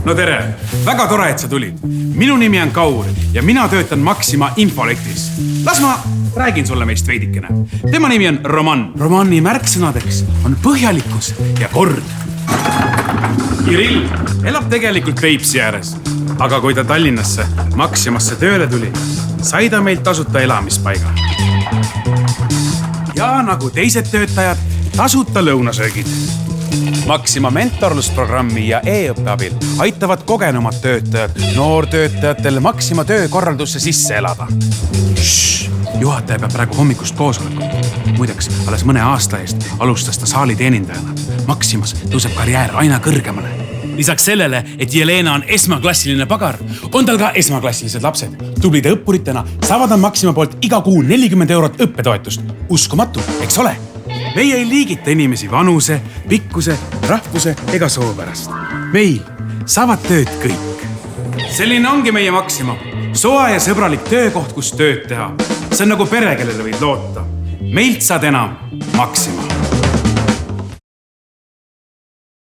No tere, väga tore, et sa tulid. Minu nimi on Kaur ja mina töötan Maxima infolektis. Las ma räägin sulle meist veidikene. Tema nimi on Roman. Romani märksõnadeks on põhjalikkus ja kord. Kirill elab tegelikult Peipsi ääres, aga kui ta Tallinnasse Maximasse tööle tuli, sai ta meilt tasuta elamispaiga. Ja nagu teised töötajad, tasuta lõunasöögid. Maxima mentorlusprogrammi ja e-õppe abil aitavad kogenumad töötajad noortöötajatel Maxima töökorraldusse sisse elada. Juhataja peab praegu hommikust koosolekut. Muideks, alles mõne aasta eest alustas ta saali teenindajana. Maximas tõuseb karjäär aina kõrgemale. Lisaks sellele, et Jelena on esmaklassiline pagar, on tal ka esmaklassilised lapsed. Tublide õppuritena saavad on Maxima poolt iga kuu 40 eurot õppetoetust. Uskumatu, eks ole? Meie ei liigita inimesi vanuse, pikkuse, rahvuse ega soo pärast. Meil saavad tööd kõik. Selline ongi meie Maxima. Soa ja sõbralik töökoht, kus tööd teha. See on nagu pere, kellele võid loota. Meilt saad enam Maxima.